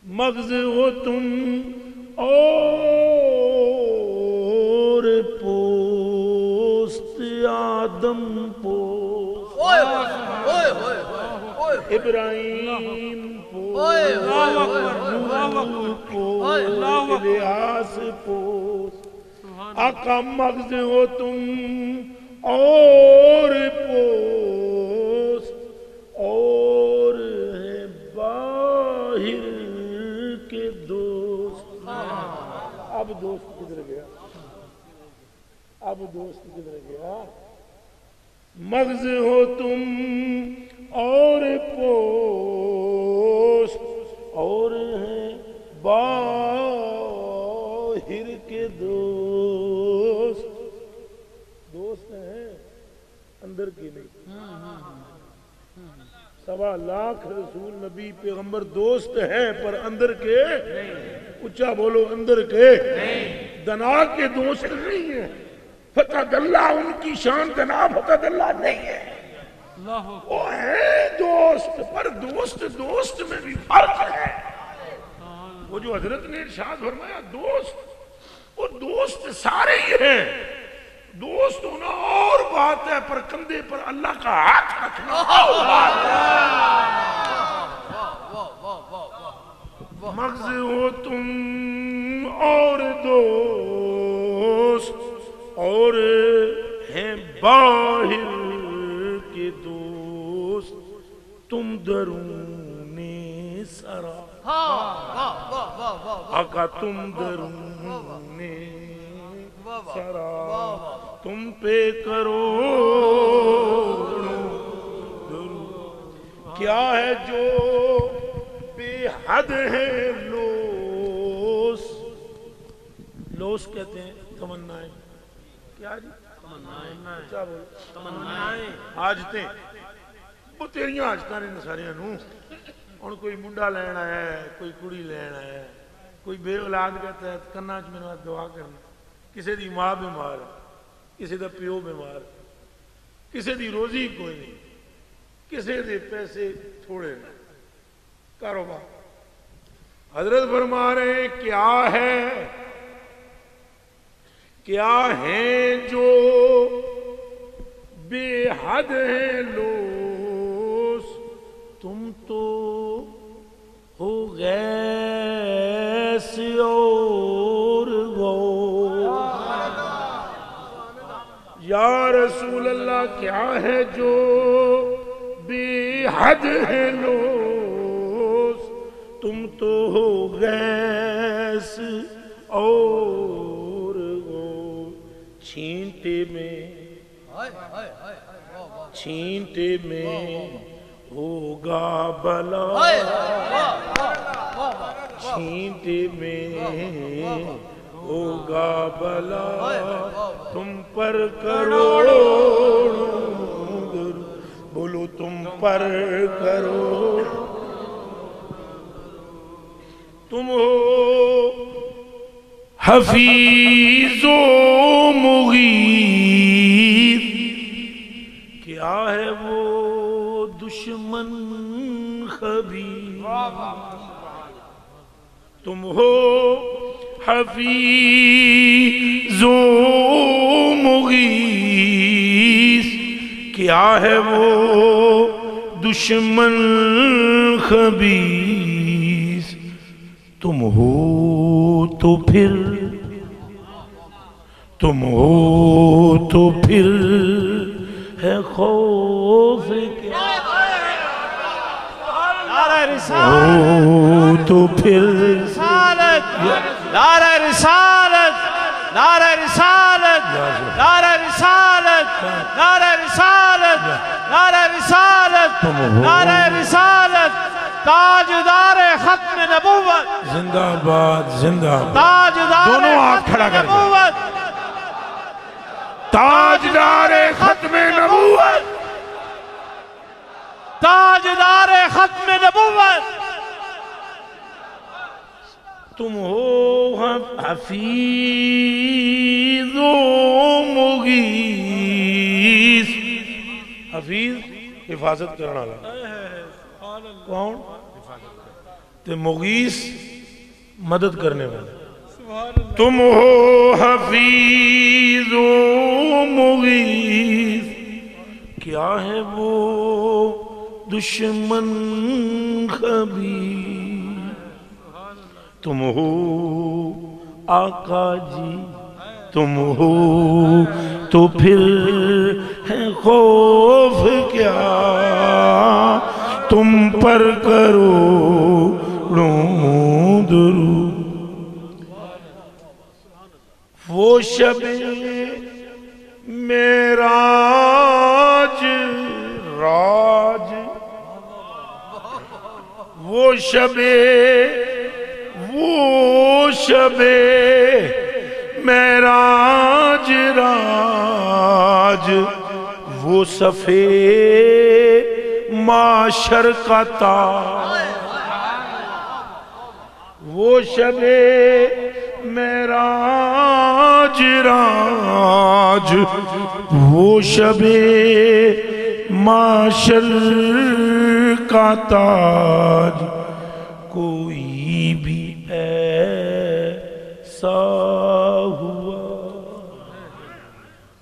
مغز ہو تم اور پوست آدم پوست ابراہیم پوست الیاس پوست آقا مغز ہو تم اور پوست اور ہے باہر کے دوست. اب دوست کدھر گیا؟ اب دوست کدھر گیا؟ مغز ہو تم اور پوست اور ہیں باہر کے دوست. دوست ہیں اندر کی نہیں. 1.25 لاکھ رسول نبی پیغمبر دوست ہیں پر اندر کے اچھا بولو اندر کے دنا کے دوست نہیں ہیں. فتح اللہ ان کی شان دنا فتح اللہ نہیں ہے. وہ ہے دوست پر دوست میں بھی فرق ہے. وہ جو حضرت نے ارشاد فرمایا دوست وہ دوست سارے ہی ہیں. دوست ہونا اور بات ہے پر کندھے پر اللہ کا ہاتھ رکھنا اور بات ہے. مغز ہو تم اور دوست اور ہیں باہر کے دوست تم درون سرا. آقا تم درون سرا تم پہ کرو کیا ہے جو بے حد ہے. لوس کہتے ہیں تمنائیں. کیا جی؟ تمنائیں حاجتیں. وہ تیریاں حاجتاں نے ساریاں نوں. ہن کوئی منڈا لینا ہے کوئی کڑی لینا ہے کوئی بے اولاد کہتا ہے کنا چ میرے دعا کرنا. کسی دی ماں بیمار ہے کسی دا پیو بیمار ہے کسی دی روزی کوئی نہیں کسی دے پیسے تھوڑے نہیں کاروبار. حضرت فرما رہے ہیں کیا ہیں جو بے حد ہیں لوس تم تو ہو غیث اور غوث. یا رسول اللہ کیا ہے جو بے حد ہے لوس تم تو ہو غیث اور غوث. چھینٹے میں ہوگا بلا چھینٹے میں ہوگا بلا تم پر کروڑوں درود. بولو تم پر کرو. تم ہو حفیظ و مغیث کیا ہے وہ دشمن خبیث. تم ہو حفیظ و مغیث کیا ہے وہ دشمن خبیث. تم ہو تو پھر ہے خوف کیا ہو تو پھر نعرہ رسالت نعرہ رسالت نعرہ رسالت نعرہ رسالت نعرہ رسالت نعرہ رسالت تاجدار ختم نبوت زندہ باد زندہ باد. تاجدار دونوں ہاتھ کھڑا کر نبوت تاجدار ختم نبوت تاجدار ختم نبوت. تم ہو حفیظ و مغیث. حفیظ حفاظت کرنا والا. کون؟ تے مغیث مدد کرنے والا. تم ہو حفیظ و مغیث، کیا ہے وہ دشمن خبیر. تم ہو آقا جی، تم ہو تو پھر ہے خوف کیا، تم پر کرو درود. وہ شب معراج راج، وہ شب معراج راج، وہ سفید معاشر کا تاج. وہ شب معراج راج، وہ شب معاشر کا تاج. کوئی بھی ایسا ہوا،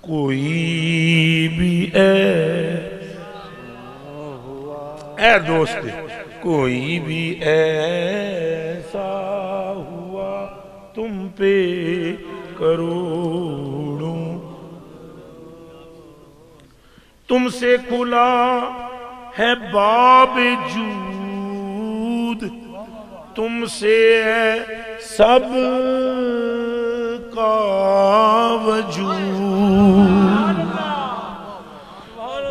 کوئی بھی اے دوست، کوئی بھی ایسا ہوا تم پہ کروڑوں. تم سے کھلا ہے باب جود، تم سے ہے سب کا وجود.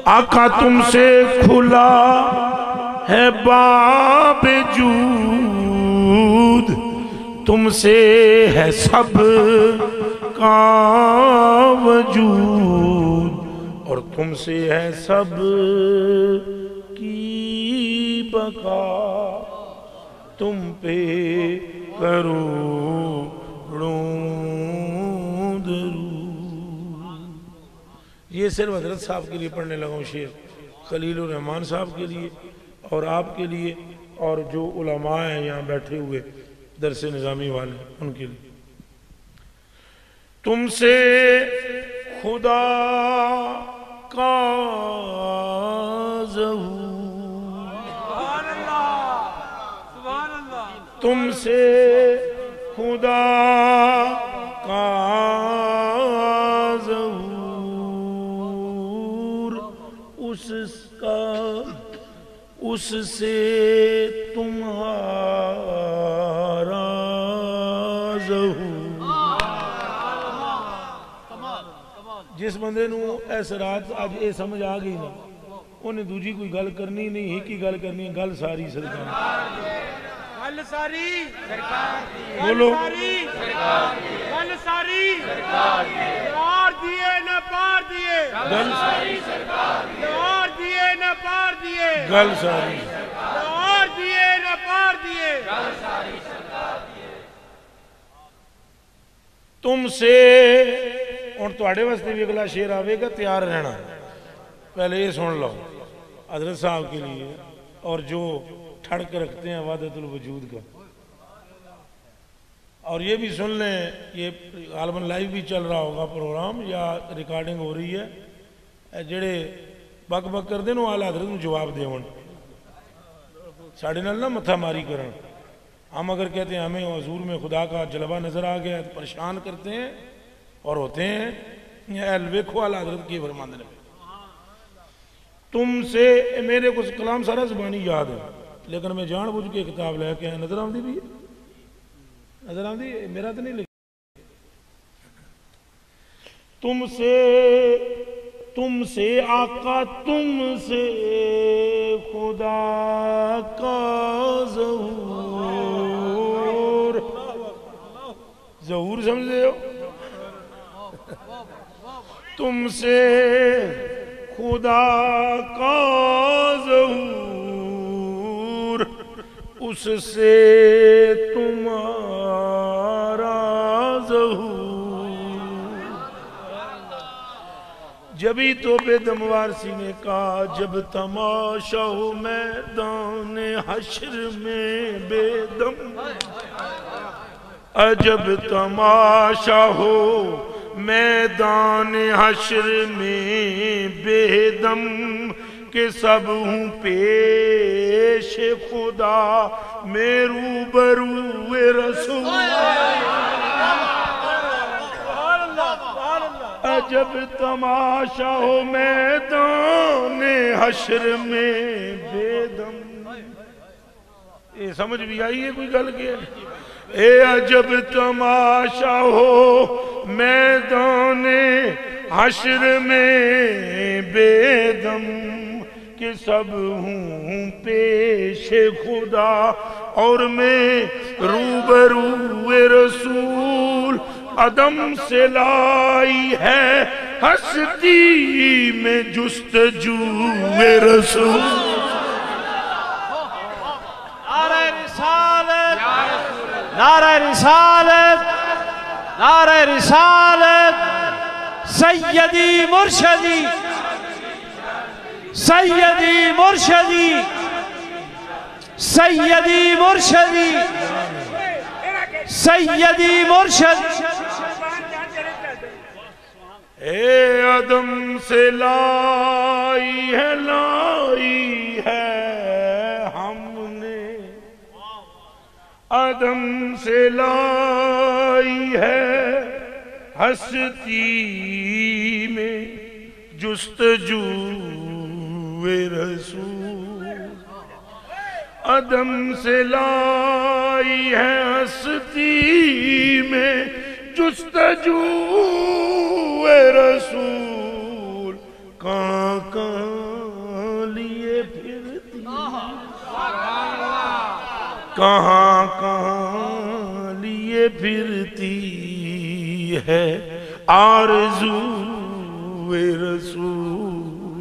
آقا تم سے کھلا ہے باب جود، تم سے ہے سب کا وجود، اور تم سے ہے سب کی بقا. تم پہ کروڑوں درود. یہ صرف حضرت صاحب کے لیے پڑھنے لگا ہوں شعر، خلیل الرحمن صاحب کے لیے اور آپ کے لیے، اور جو علماء ہیں یہاں بیٹھے ہوئے درس نظامی والے ان کے لیے. تم سے خدا کا ظہور، تم سے خدا کا ظہور، اس سے تمہارا ظہور. جس بندے نو ایس رات آج اے سمجھ آ گئی نا، انہیں دوجی کوئی گل کرنی نہیں، ایک ہی گل کرنی ہے، گل ساری سرکار دی. گل ساری سرکار دی، بولو گل ساری سرکار دی. پار دیے نہ پار دیے، گل ساری سرکار دی. پار دیے نہ پار دیے، گل ساری. پار دیے نہ پار دیے، گل ساری سرکار دی. تم سے اور تواڈے واسطے بھی اگلا شعر آوے گا، تیار رہنا. پہلے یہ سن لو حضرت صاحب کے لیے، اور جو ٹھڑ کے رکھتے ہیں وحدت الوجود کا. اور یہ بھی سن لیں، یہ غالباً لائیو بھی چل رہا ہوگا پروگرام یا ریکارڈنگ ہو رہی ہے. جڑے بک بک کر دیں آل حضرت نو جواب دے ہون، ساڑھے نال نہ متھا ماری کرن. ہم اگر کہتے ہیں ہمیں حضور میں خدا کا جلوہ نظر آ گیا تو پریشان کرتے ہیں اور ہوتے ہیں. ویکھو آل حضرت کی فرماندے نے. تم سے میرے کچھ کلام سارا زبانی یاد ہے، لیکن میں جان بوجھ کے کتاب لے کے نظر آمدی بھی ہے، نظر آمدی میرا تو نہیں لکھا. تم سے آقا، تم سے خدا کا ظہور. ظہور سمجھے ہو؟ تم سے خدا کا ظہور، اس سے تمہارا ظہور. جبھی تو بے دم وارسی نے کہا جب تماشا ہو میدان حشر میں بے دم، عجب تماشا ہو میدان حشر میں بے دم، کہ سب ہوں پیش خدا میں روبرو رسول، عجب تماشا ہو میدان حشر میں بے دم۔ یہ سمجھ بھی آئی ہے کوئی گل کیا؟ اے عجب تماشا ہو میدان حشر میں بے دم، کہ سب ہوں پیش خدا اور میں روبرو رسول، عدم سے لائی ہے ہستی میں جستجو رسول۔ نعرہ رسالت، نعرہ رسالت، نعرہ رسالت، سیدی مرشدی، سیدی مرشدی، سیدی مرشدی، سیدی مرشدی۔ اے عدم سے لائی ہے ہم نے، عدم سے لائی ہے ہستی میں جستجو رسول، عدم سے لائی ہے ہستی میں جستجو رسول، کہاں کہاں لیے پھرتی، کہاں کہاں لیے پھرتی ہے آرزو رسول،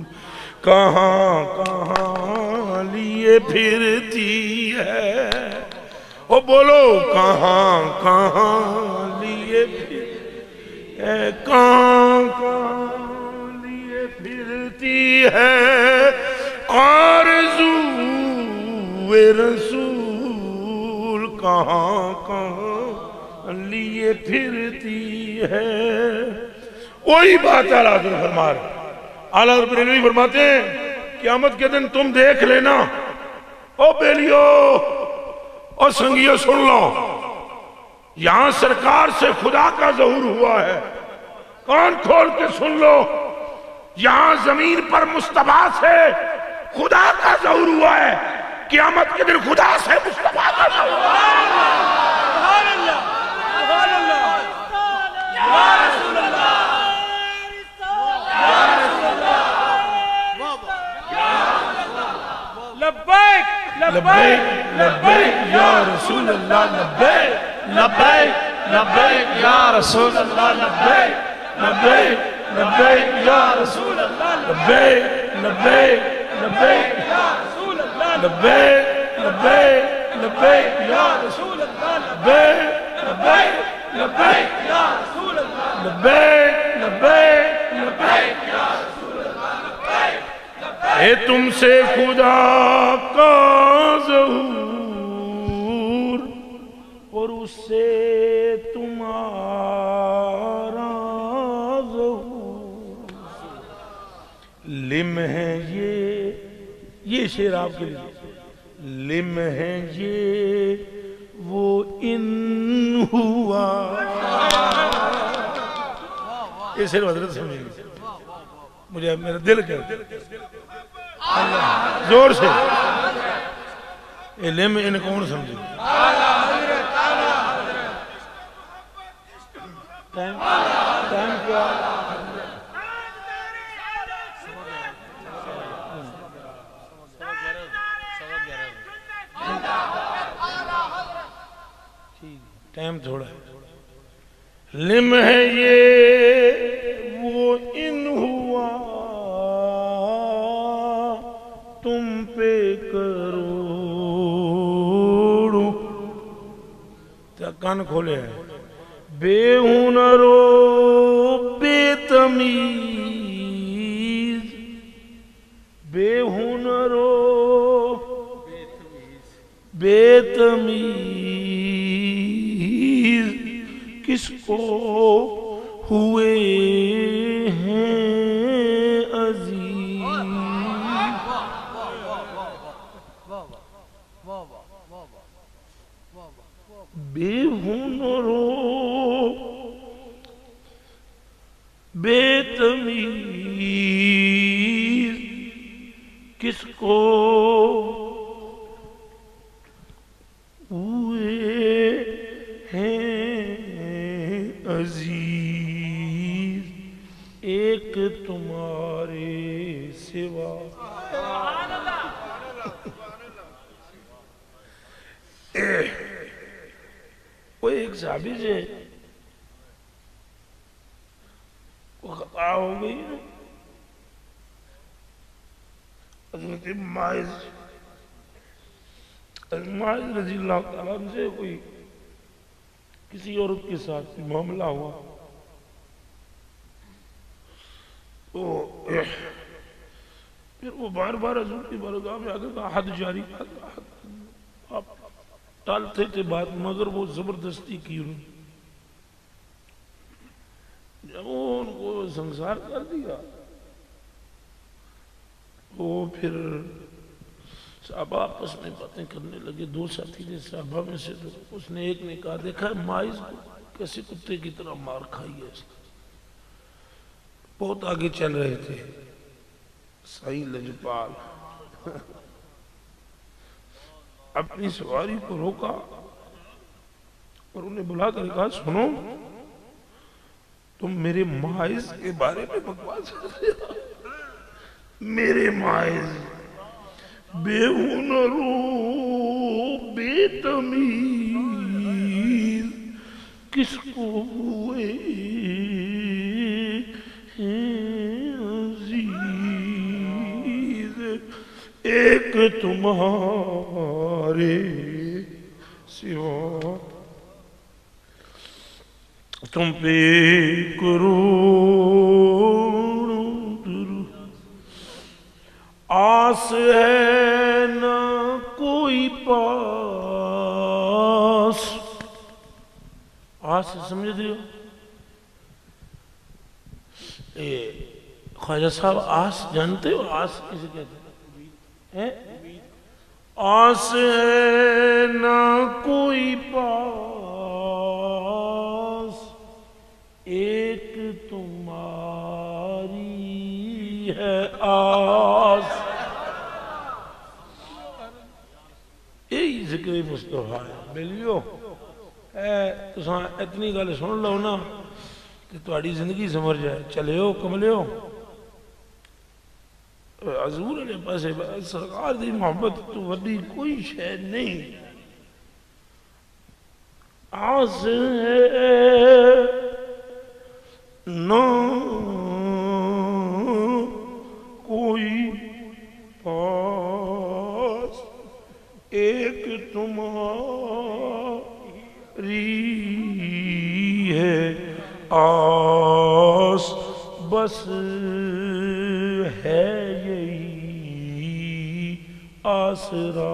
کہاں کہاں لیے پھرتی ہے، او بولو کہاں کہاں لیے پھرتی ہے، کہاں کہاں لیے پھرتی ہے آرزو رسول، کہاں کہاں لیے پھرتی ہے۔ وہی بات اعلیٰ حضرت فرما رہے، اعلیٰ حضرت بریلوی فرماتے ہیں قیامت کے دن تم دیکھ لینا، او بیلیو او سنگیو سن لو، یہاں سرکار سے خدا کا ظہور ہوا ہے، کان کھول کے سن لو، یہاں زمین پر مصطفیٰ سے خدا کا ظہور ہوا ہے، قیامت کے دن خدا سے مصطفیٰ کا ظہور ہوا ہے۔ لبیک لبیک یا رسول اللہ، لبیک لبیک لبیک یا رسول اللہ، لبیک لبیک لبیک یا رسول اللہ، لبیک لبیک لبیک یا رسول اللہ، لبیک لبیک لبیک یا رسول اللہ، لبیک لبیک لبیک یا رسول اللہ، لبیک لبیک لبیک یا رسول اللہ۔ اے تم سے خدا کا ظہور اور اس سے تمہارا ظہور، لم ہے یہ شعر آپ کے لیے، لم ہے یہ وہ ان ہوا، یہ صرف حضرت سمجھیں گے، مجھے میرا دل کہتا زور سے، علم ان کون سمجھے؟ ٹائم کیا؟ ٹائم تھوڑا ہے۔ لم ہے یہ وہ ان ہوا تم پہ کروڑوں، کان کھولے ہیں، بے ہنر و بے تمیز تمیز کس کو ہوئے ہیں عزیز، بے ہنرو بے تمیز کس کو ہوئے ہیں عزیز، ایک تمہارے سوا وہ ایک صحابی سے وہ خطا ہو گئی نا، حضرت ماعز رضی اللہ تعالیٰ عنہ سے کوئی کسی عورت کے ساتھ معاملہ ہوا، تو پھر وہ بار بار حضور کی بارگاہ میں آگے کہا حد جاری، آپ ٹالتے تھے بات مگر وہ زبردستی کی انہوں نے، جب ان کو سنسار کر دیا وہ پھر صحابہ آپس میں باتیں کرنے لگے، دو ساتھی نے صحابہ میں سے، تو اس نے ایک نے کہا دیکھا ماعز کو کیسے کتے کی طرح مار کھائی ہے اس نے، بہت آگے چل رہے تھے سائیں لجپال اپنی سواری کو روکا اور انہیں بلا کر کہا سنو تم میرے ماعز کے بارے میں بکواس کر رہے ہو، میرے ماعز بے ہنرو بے تمیز کس کو ہوئے ہیں عزیز، ایک تمہارے سوا تم پہ کروڑوں درود، آس ہے نہ کوئی پاس، آس سمجھ رہے ہو خواجہ صاحب، آس جانتے ہو آس کسے کہتے ہیں؟ آس ہے نہ کوئی پاس، ایک تمہاری ہے آس، یہی ذکر مصطفیٰ ہے بیلیو تو اتنی گل سن لو نا کہ تہاڈی زندگی سمجھ جائے، چلے ہو کملے ہو حضور علیہ پاسے سرکار دی محبت تو وڈی کوئی شے نہیں، آس ہے نہ کوئی پاس، ایک تمہاری ہے آس، بس ہے یہی آسرا،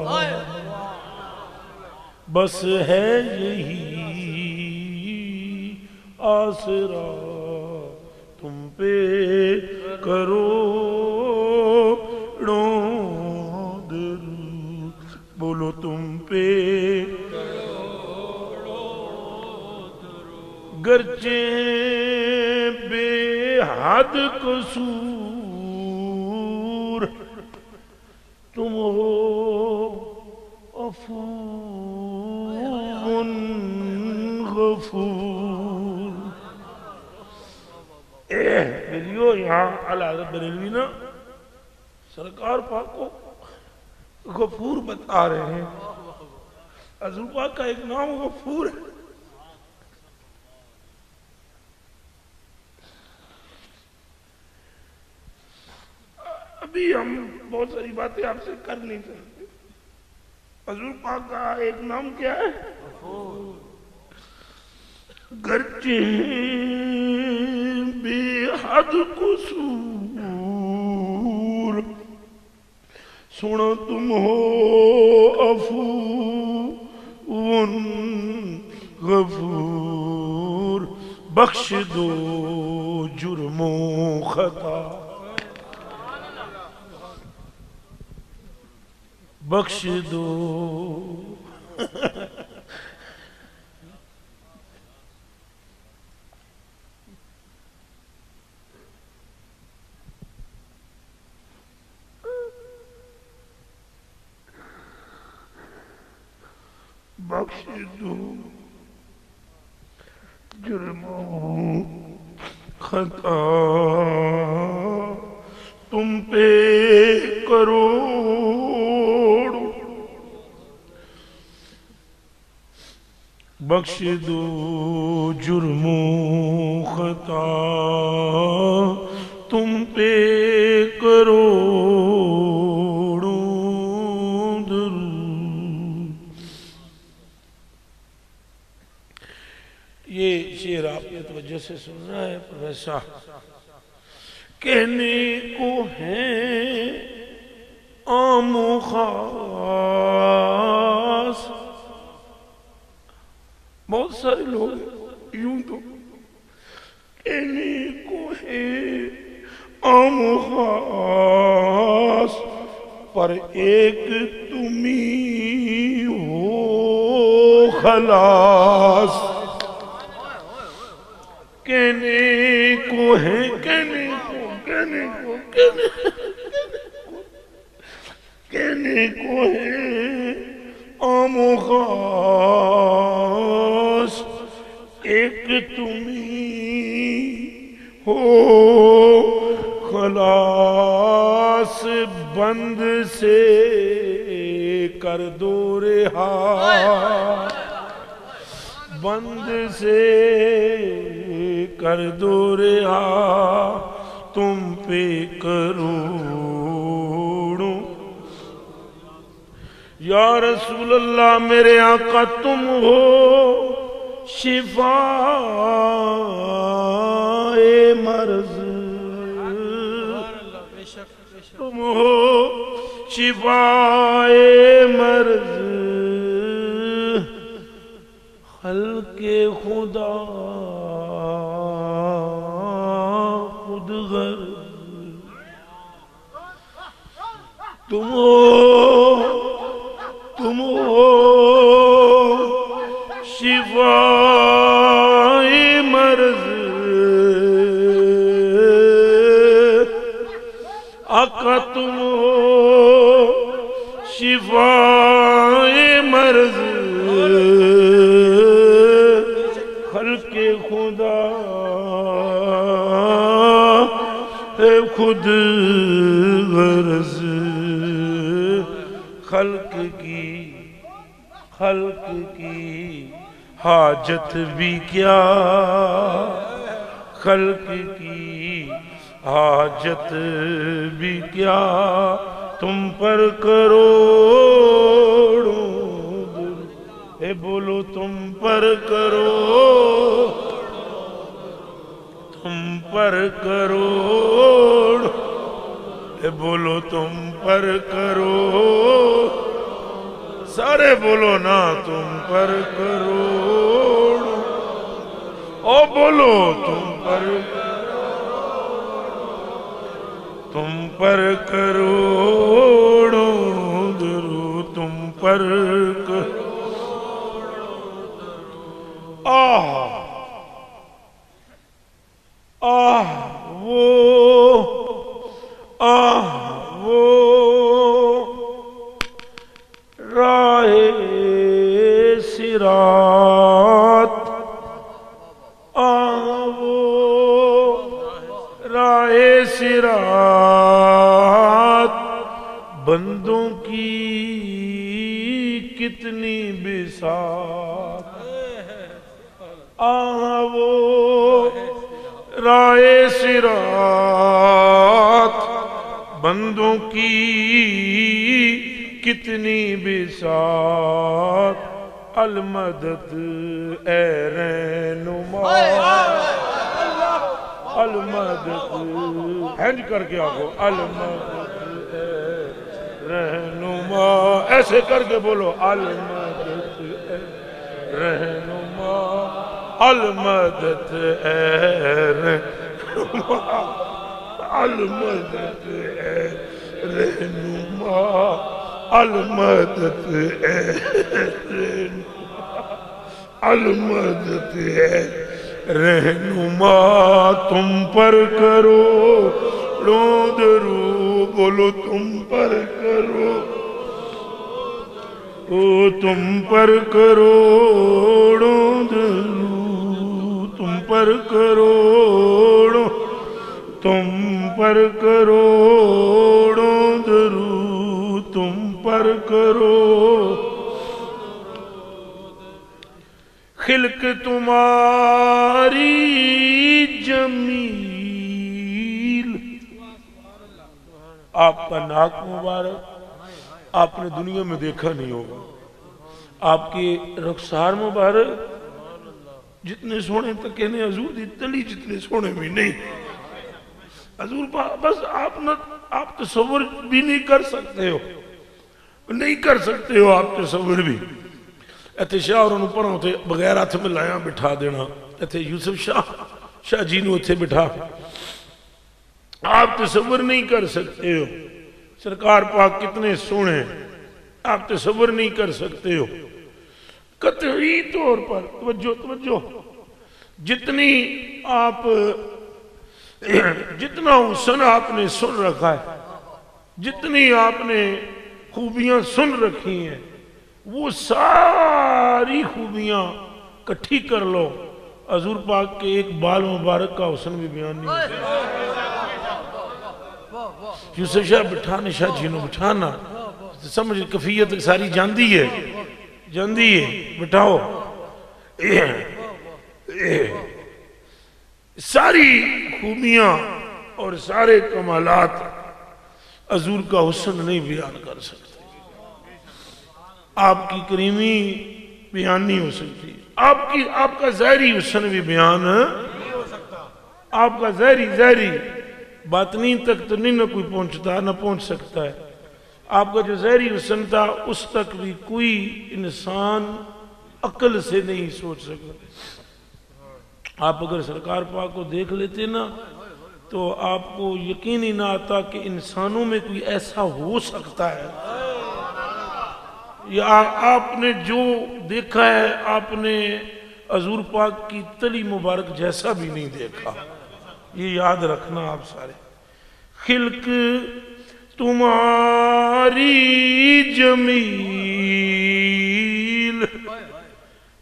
بس ہے یہی آسرا، تم پہ کروڑوں درود، بولو تم پہ گرچہ بے حد قصور تم ہو عفو غفور، بلیو یہاں اعلیٰ حضرت بریلوی نا سرکار پاک کو غفور بتا رہے ہیں، حضور پاک کا ایک نام غفور ہے، ابھی ہم بہت ساری باتیں آپ سے کر نہیں سکتے، حضور پاک کا ایک نام کیا ہے؟ گرچہ بے حد قصور سنو تم ہو عفو غفور بخش دو جرم و خطا بخش دو بخش دو جرم و خطا تم پہ کروڑ بخش دو جرم و خطا تم پہ کروڑوں درود۔ یہ شعر آپ کی توجہ سے سننا ہے پروفیسر۔ کہنے کو ہے عام و خاص، بہت سارے لوگ یوں تو کہنے کو ہے عام و خاص، پر ایک تمہیں ہو خلاص۔ کہنے کو ہے کہنے کو ہے عام و خاص، ایک تمہیں ہو خلاص۔ بند سے کر دو رہا، بند سے کر دو رہا، تم پہ کروڑوں۔ یا رسول اللہ میرے آقا تم ہو شفائے مرض، تم ہو شفائے مرض، خلق خدا خود غرض، تم ہو شفائے مرض، آقا تم ہو شفائے مرض، خلق خدا ہے خود غرض، خلق کی حاجت بھی کیا، خلق کی حاجت بھی کیا، تم پر کروڑوں درود۔ اے بولو تم پر تم پر کروڑ، اے بولو تم پر کروڑ، سارے بولو نا تم پر کروڑ، او بولو تم پر کروڑوں درود، تم پر وہ راہ صراط، وہ راہ صراط، بندوں کی کتنی بساط، وہ راہ صراط، بندوں کی کتنی بساط، المدد اے رہنما، المدد ہینج کر کے آگو، المدد اے رہنما، ایسے کر کے بولو المدد اے رہنما المدد اے رہنما المدد اے رہنما المدد اے رہنما المدد اے رہنما تم پر کرو درود بولو تم پر کرو تم پر کروڑوں درود تم پر کروڑوں تم پر کروڑوں درود تم پر کرو خلق تمہاری جمیل آپ کا ناک مبارک آپ نے دنیا میں دیکھا نہیں ہوگا آپ کے رخسار مبارک جتنے سونے تک کہنے حضور دی تلی جتنے سونے بھی نہیں حضور بس آپ تصور بھی نہیں کر سکتے ہو آپ تصور بھی ایتھے شاہ اور انہوں پڑھوں تھے بغیر ہاتھ میں لائیاں بٹھا دینا ایتھے یوسف شاہ جی نے ایتھے بٹھا آپ تصور نہیں کر سکتے ہو سرکار پاک کتنے سونے ہیں آپ تصور نہیں کر سکتے ہو قطعی طور پر توجہ جتنی آپ جتنا حسن آپ نے سن رکھا ہے جتنی آپ نے خوبیاں سن رکھی ہیں وہ ساری خوبیاں کٹھی کر لو حضور پاک کے ایک بال مبارک کا حسن بھی بیان نہیں ہوتا یوسف شاہ بٹھانے شاہ جینو بٹھانا سمجھ کفیت ساری جاندی ہے بٹھاؤ ساری خوبیاں اور سارے کمالات حضور کا حسن نہیں بیان کر سکتے آپ کی کریمی بیان نہیں ہو سکتی آپ کا ظاہری حسن بھی بیان نہیں ہو سکتا آپ کا ظاہری باطنی تک تو نہیں نہ کوئی پہنچتا نہ پہنچ سکتا ہے آپ کا جو ظاہری حسن تھا اس تک بھی کوئی انسان عقل سے نہیں سوچ سکتا آپ اگر سرکار پاک کو دیکھ لیتے نا تو آپ کو یقین ہی نہ آتا کہ انسانوں میں کوئی ایسا ہو سکتا ہے یا آپ نے جو دیکھا ہے آپ نے حضور پاک کی تلی مبارک جیسا بھی نہیں دیکھا یہ یاد رکھنا آپ سارے خلق تمہاری جمیل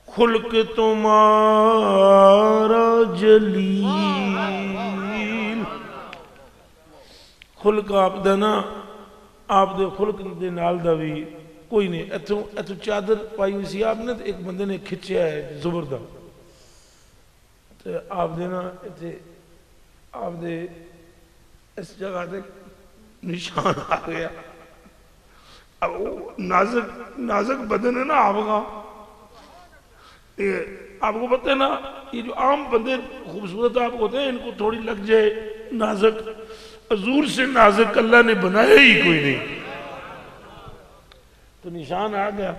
خلق تمہارا جلیل خلق آپ دینا آپ دے خلق دے نال دا بھی کوئی نہیں ایتھو چادر پائی ہوئی سی آپ نے ایک بندے نے کھچیا ہے زبردہ تو آپ دینا ایتھے آپ دے اس جگہ دے نشان آ گیا اب وہ نازک بدن ہے نا آپ کا آپ کو پتہ ہے نا یہ جو عام بندے خوبصورت آپ ہوتے ہیں ان کو تھوڑی لگ جائے نازک حضور سے نازک اللہ نے بنایا ہی کوئی نہیں تو نشان آ گیا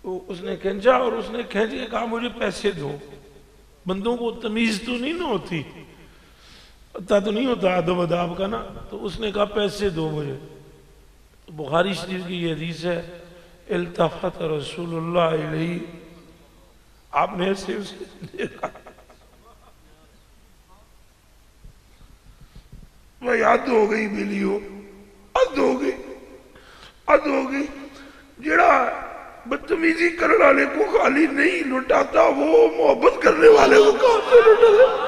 اس نے کھینچا اور اس نے کھینچ کے کہا مجھے پیسے دو بندوں کو تمیز تو نہیں نہ ہوتی پتہ تو نہیں ہوتا ادب اداب کا نا تو اس نے کہا پیسے دو مجھے بخاری شریف کی یہ حدیث ہے التفت رسول اللہ علیہ آپ نے ایسے اسے دیکھا وہ یاد ہو گئی بلیو اد ہو گئی جڑا بدتمیزی کرنے والے کو خالی نہیں لٹاتا وہ محبت کرنے والے کو کہاں سے لٹاتا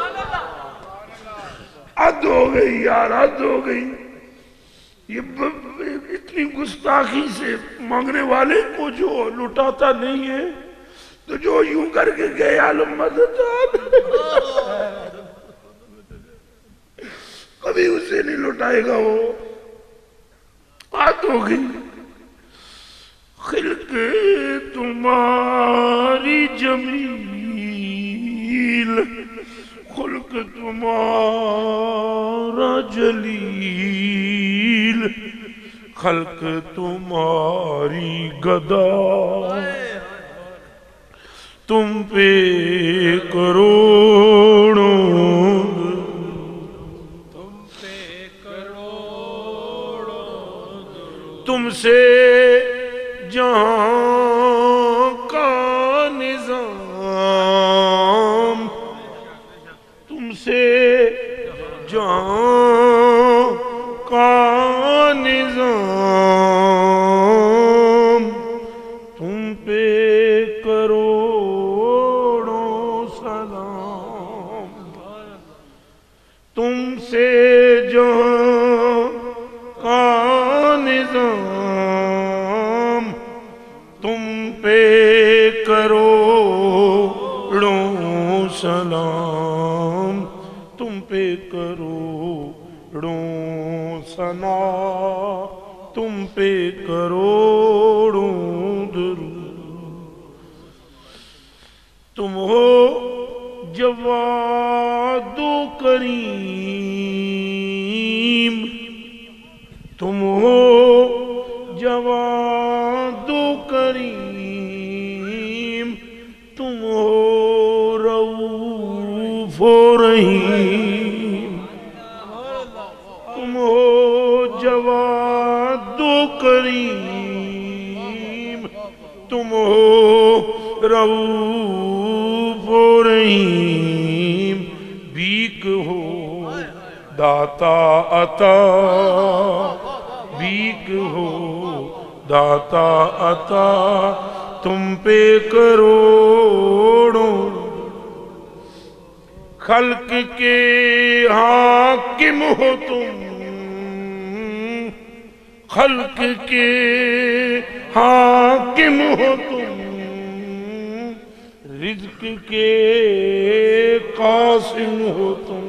اد ہو گئی یار اد ہو گئی یہ اتنی گستاخی سے مانگنے والے کو جو لٹاتا نہیں ہے تو جو یوں کر کے گئے عالم مدد کبھی اسے نہیں لٹائے گا وہ بات ہو گئی خلق تمہاری جمیل خلق تمہارا جلیل خلق تمہاری گدا تم پہ کروڑوں تم سے جہاں کا نظام تم سے جہاں کا نظام تم پہ کروڑوں سلام تم سے جہاں کا نظام تم پہ کروڑوں سلام تم پہ کروڑوں ثنا تم پہ کروڑوں درود تم ہو جواد و کریم تم ہو جواد و کریم تم ہو رؤوف و رحیم تم ہو جواد و کریم تم ہو رؤوف و رحیم بیک ہو داتا عطا بیک ہو داتا عطا تم پہ کروڑوں خلق کے حاکم ہو تم خلق کے حاکم ہو تم رزق کے قاسم ہو تم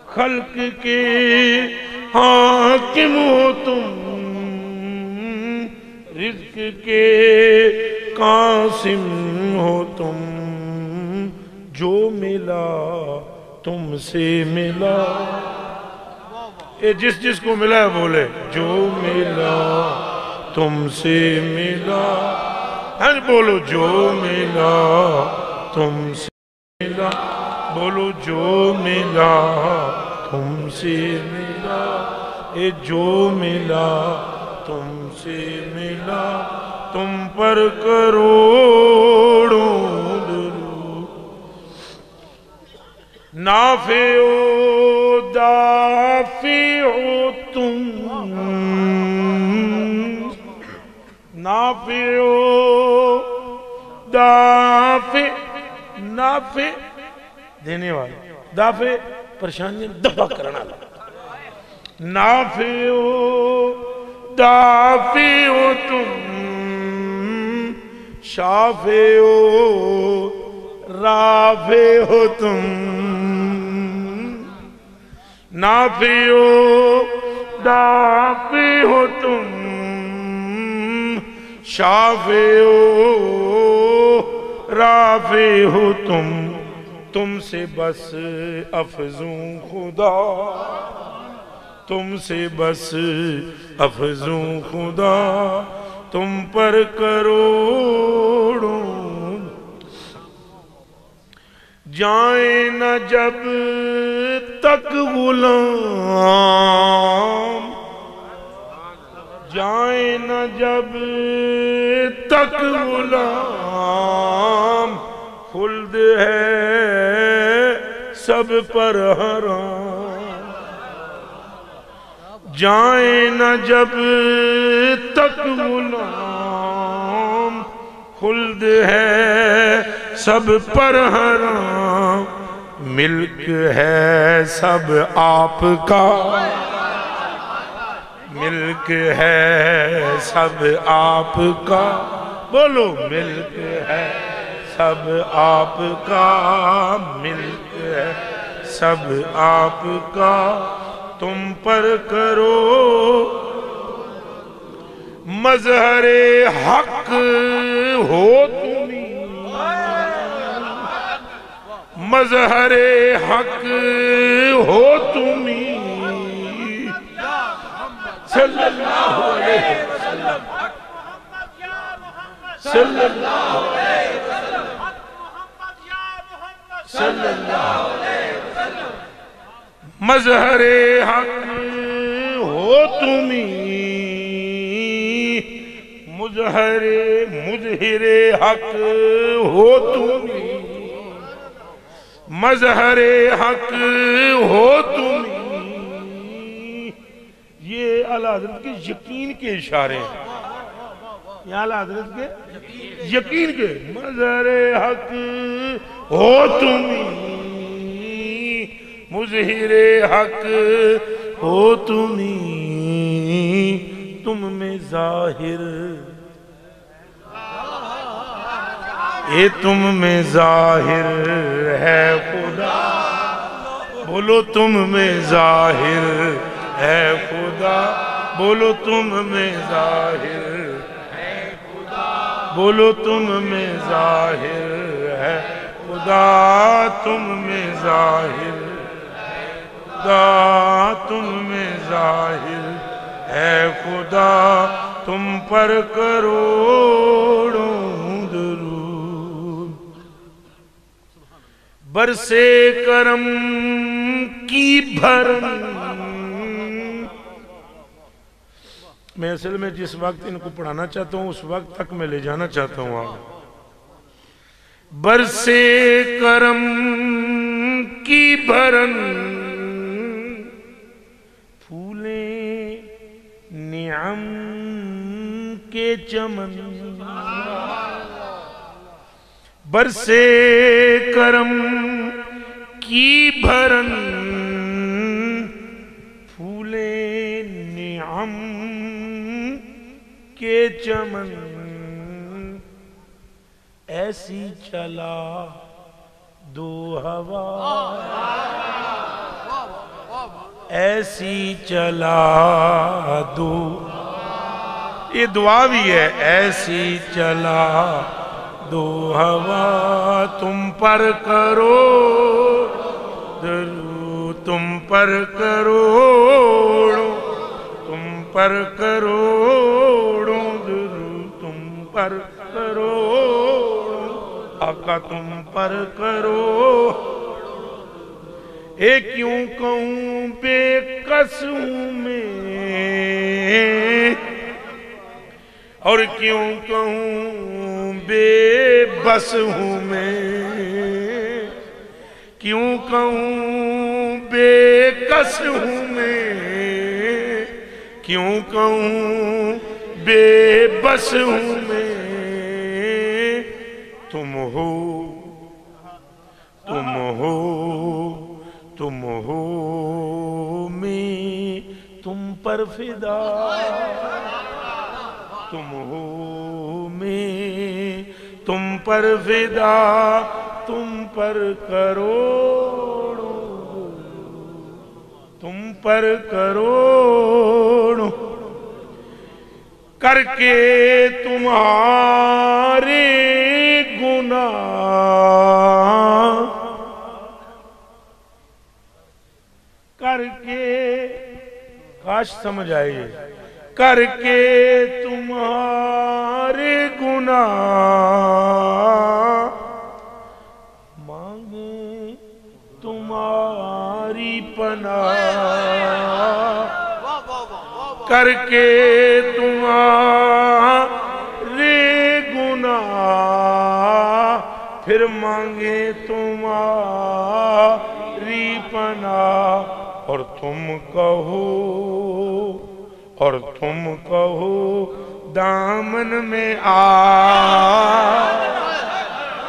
خلق کے حاکم ہو تم رزق کے قاسم ہو تم جو ملا تم سے ملا یہ جس کو ملا ہے بولے جو ملا تم سے ملا بولو جو ملا تم سے ملا بولو جو ملا تم سے ملا اے جو ملا تم سے ملا تم پر کروڑوں درود نافع و دافع ہو تم نافع و دافع نافع دینے والا دافع پریشانیاں دفع کرنا نافع و دافع ہو تم شافع و رافع ہو تم نافع و دافع ہو تم شافع و رافع ہو تم سے بس افزوں خدا تم سے بس افزوں خدا تم پر کروڑوں جائیں نہ جب تک غلام جائیں نہ جب تک غلام خلد ہے سب پر حرام جائیں نہ جب تک غلام خلد ہے سب پر حرام ملک ہے سب آپ کا ملک ہے سب آپ کا بولو ملک ہے سب آپ کا ملک ہے سب آپ کا تم پر کرو مظہر حق ہو تمہیں مظہر حق ہو تمہیں صلی اللہ علیہ وسلم صلی اللہ علیہ صلی اللہ علیہ وسلم مظہر حق ہو تمہیں مظہر حق ہو تمہیں مظہر حق ہو تمہیں یہ اعلیٰ حضرت کے یقین کے اشارے ہیں یہ اعلیٰ حضرت کے یقین کے مظہر حق ہو تمہیں مظہر حق ہو تمہیں تم میں ظاہر اے تم میں ظاہر ہے خدا بولو تم میں ظاہر ہے خدا بولو تم میں ظاہر ہے خدا بولو تم میں ظاہر ہے خدا تم میں ظاہر خدا تم میں ظاہر ہے خدا تم پر کروڑوں درود برسے کرم کی بھرن میں اصل میں جس وقت ان کو پڑھانا چاہتا ہوں اس وقت تک میں لے جانا چاہتا ہوں آپ برسے کرم کی بھرن پھولیں نعم کے چمن برسے کرم کی بھرن پھولیں نعم کے چمن ایسی چلا دو ہوا ایسی چلا دو یہ دعا بھی ہے ایسی چلا دو ہوا تم پر کرو درود تم پر کروڑوں تم پر کروڑوں درود تم پر کروڑوں آقا تم پر کرو اے کیوں کہوں بے کس ہوں میں اور کیوں کہوں بے بس ہوں میں کیوں کہوں بے کس ہوں میں کیوں کہوں بے بس ہوں میں تم ہو تم ہو تم ہو میں تم پر فدا تم ہو میں تم پر فدا تم پر کروڑوں تم پر کروڑوں کر کے تمہارے گناہ کر کے کاش سمجھ آئیے کر کے تمہارے گناہ مانگے تمہاری پناہ کر کے تمہارے گناہ پھر مانگے تمہاری پناہ اور تم کہو دامن میں آ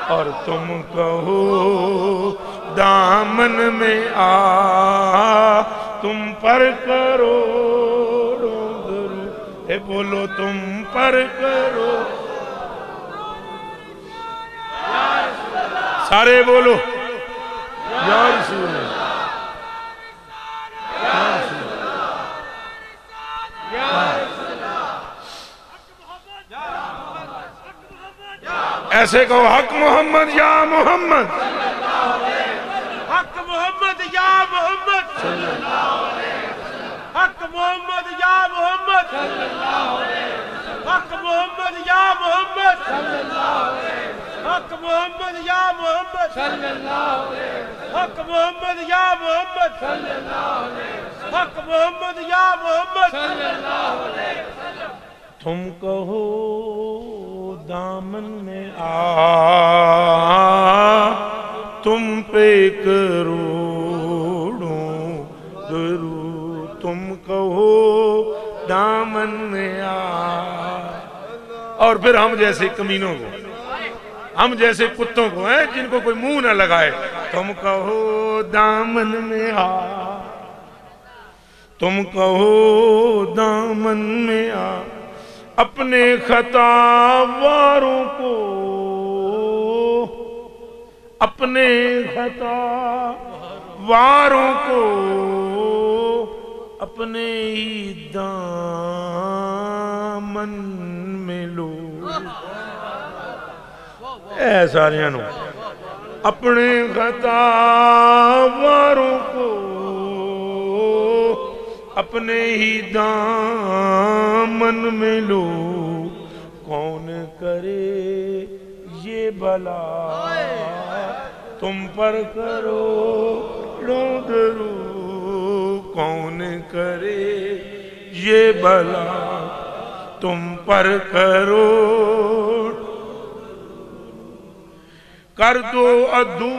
اور تم کہو دامن میں آ تم پر کروڑوں درود اے بولو تم پر کرو سارے بولو یا رسول اللہ ایسے کہو حق محمد یا محمد حق محمد یا محمد حق محمد یا محمد حق محمد یا محمد حق محمد یا محمد حق محمد یا محمد حق محمد یا محمد تم کہو دامن میں آ تم پہ کروڑوں درود تم کہو دامن میں آ اور پھر ہم جیسے کمینوں کو ہم جیسے کتوں کو ہیں جن کو کوئی منہ نہ لگائے تم کہو دامن میں آ تم کہو دامن میں آ اپنے خطا واروں کو اپنے خطا واروں کو اپنے ہی دامن میں لو اے ساریانوں اپنے خطا واروں کو اپنے ہی دامن میں لو کون کرے یہ بلا تم پر کرو درود کون کرے یہ بلا تم پر کرو کر دو عدو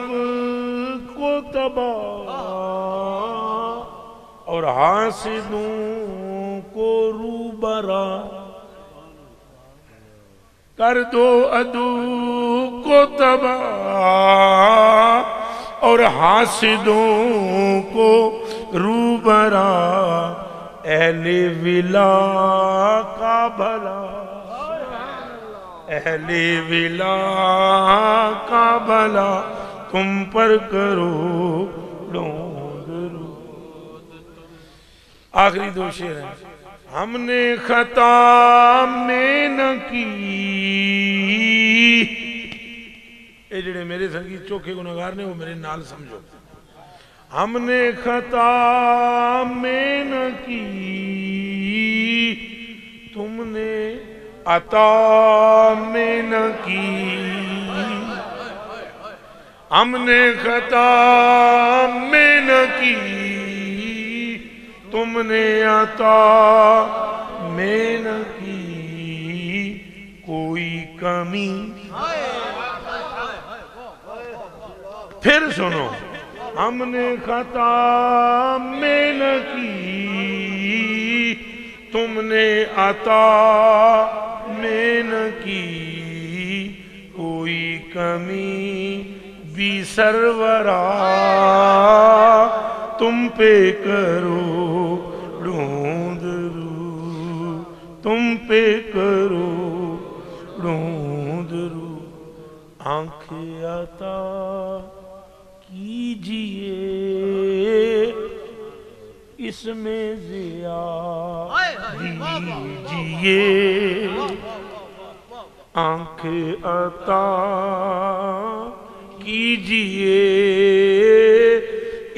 کو تباہ اور حاسدوں کو روبرا کر دو عدو کو تباہ اور حاسدوں کو روبرا اہل ولا کا بھلا اہل ولا کا بھلا تم پر کرو درود آخری دو شعر ہیں ہم نے خطا میں نہ کی اے جڑے میرے سنگی چوکھے گناہگار نے وہ میرے نال سمجھو ہم نے خطا میں نہ کی تم نے عطا میں نہ کی ہم نے خطا میں نہ کی تم نے عطا میں نہ کی کوئی کمی پھر سنو ہم نے خطا میں نہ کی تم نے عطا میں نہ کی کوئی کمی بھی سرورا تم پہ کرو درود تم پہ کرو درود آنکھ عطا کیجئے اس میں ضیا دیجئے آنکھ عطا کیجئے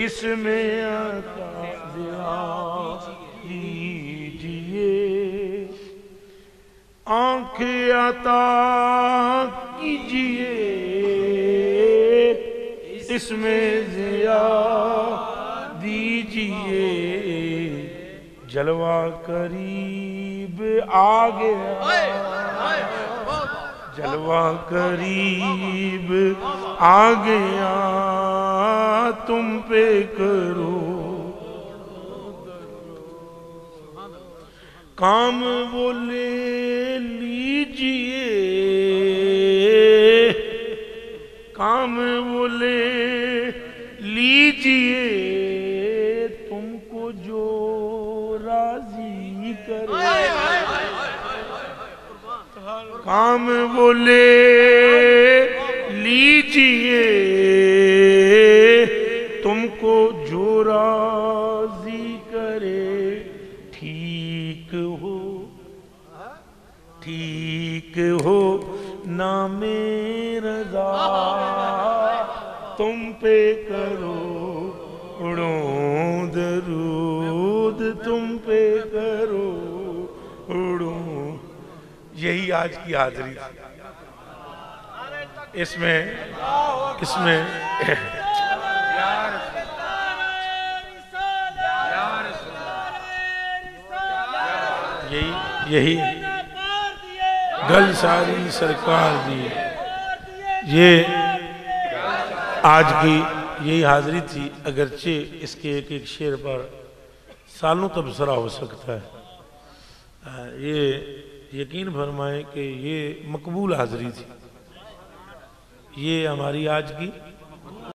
اس میں عطا ضیا دیجئے آنکھ عطا کیجئے اس میں ضیا دیجئے جلوہ قریب آ گیا جلوہ قریب آ گیا تم پہ کرو کام وہ لے لیجئے کام وہ لے لیجئے تم کو جو راضی کرے کام وہ لے لیجئے تم کو جو راضی کرے ٹھیک ہو نام رضا تم پہ کرو اڑوں درود تم پہ کرو اڑوں یہی آج کی حاضری اس میں یہی گل ساری سرکار دی، یہ آج کی یہی حاضری تھی، اگرچہ اس کے ایک ایک شعر پر سالوں تبصرہ ہو سکتا ہے، یہ یقین فرمائیں کہ یہ مقبول حاضری تھی، یہ ہماری آج کی